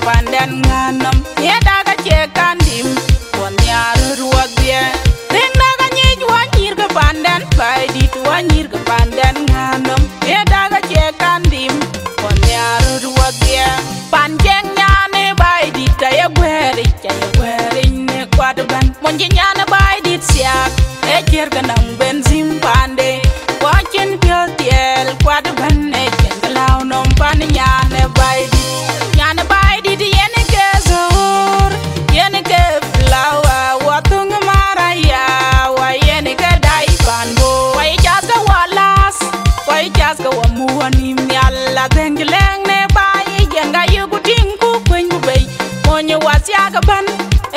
pandan nganam ye daga che kandim kon yar ruak dia ring daga nyej wanyir ke pandan bai dit wanyir ke pandan nganam ye daga che kandim kon yar ruak dia panjeng nyane bai dit ya gweri ne kwadban monji nyane bai dit siak e jer ganang benzim pande wachen pyo tiel kwadban ne jenglaw nom pan nyane bai dit yene ke zor yene ke flower watung maraya wa yene ke dai panbo wa jaska walas wa jaska wamuani myalla dengleng ne bai jenga yugu tinku kwengu bei monye wasya ga ban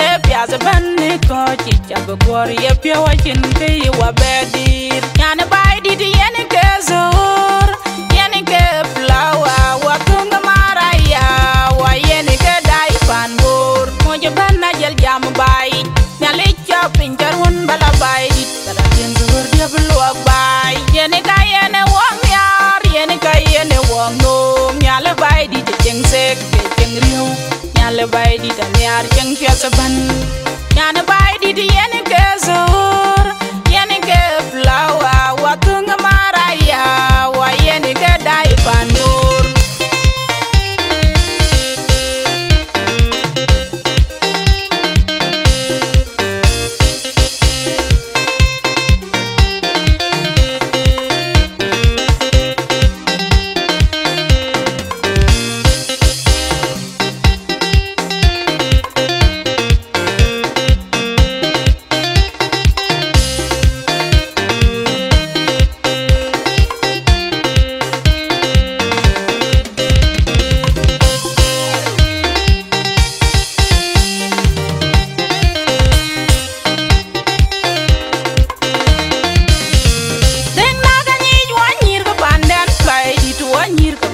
e piaza ban ne ko chicha go gor ye pyo wachin ke wa bedir nyane bai dit yene ke zor yene ke flower watung maraya wa yene ke dai panbor monye ban na jel jam bai nyale chapin jarun bala bai dit bala yen zor dia bluak bai yene ka yene wong yar yene ka yene wong no nyale bai dit jeng sek jeng riu nyale bai dit nyar jeng fiasa ban nyane bai dit yene ke zor yene ke flower watung maraya wa yene ke dai panbor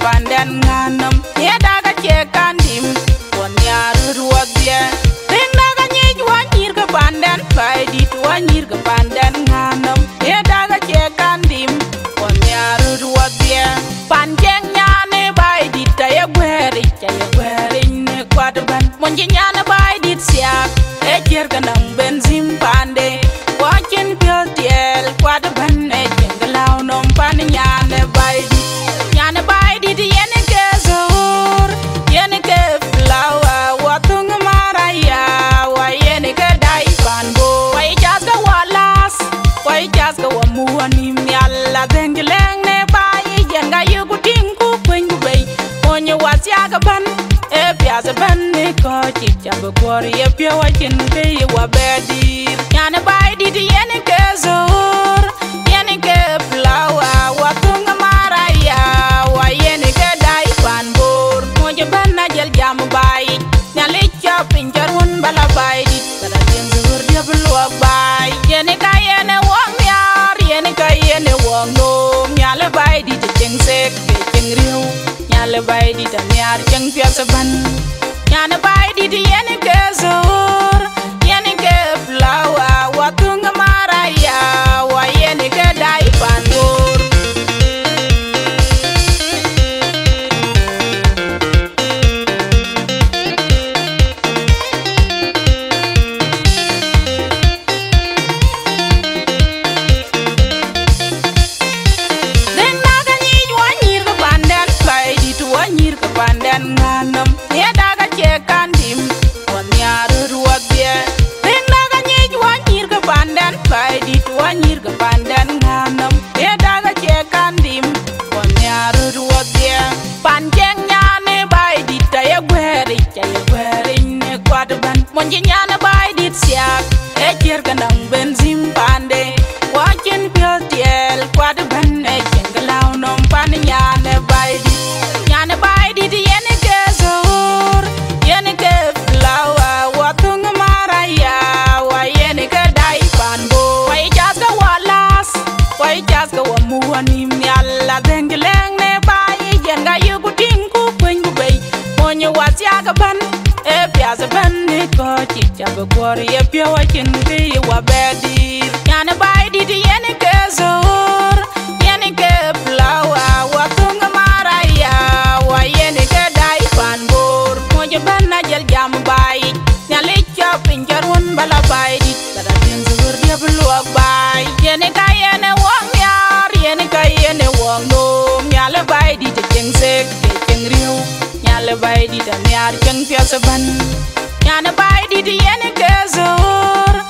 pandan nganam ye daga che kandim kon yar ruak dia ring daga nyej wanyir ke pandan bai dit wanyir ke pandan nganam ye daga che kandim kon yar ruak dia panjeng nyane bai dit ya gweri ne kwadban monji nyane bai dit siak e jer ganang benzim pande wachen pyo tiel kwadban e jenglaw nom pan nyane bai dit yene ke zor yene ke flower watung maraya wa yene ke dai panbo wa jaska walas wa jaska wamuani myalla dengleng ne bai jenga yugu tinku kwengu bei onye wasya ga ban e piaza ban ne ko chicha go gor ye pyo wachin ke wa bedir nyane bai dit yene ke zor yene ke flower watung maraya wa yene ke dai panbor monje ban na jel jam bai nyale chapin jarun bala bai dit bala yen zur dia bluak bai yene ka yene wong yar yene ka yene wong no nyale bai dit jeng sek jeng riu nyale bai dit nyar jeng piasa ban nyane bai dit yene ke zur yene ke flower watung maraya wa yene ke dai panbor pandan nganam ye daga che kandim kon yar ruak dia ring daga nyej wanyir ke pandan bai dit wanyir ke pandan nganam ye daga che kandim kon yar ruak dia panjeng nyane bai dit ya gweri ne kwadban monji nyane bai dit siak e jer ganang benzim pande wachen pyo tiel kwadban e jenglaw nom pan nyane bai dit yene ke zor yene ke flower watung maraya wa yene ke dai panbo wa jaska walas wa jaska wamuani myalla dengleng ne bai jenga yugu tinku kwengu bei monye wasya ga ban e piaza ban ne ko chicha go gor ye pyo wachin ke wa bedir nyane bai dit yene ke zor yene ke flower watung maraya wa yene ke dai panbor moje ban bai di da nyar chang pya saban yana bai di di yene kezur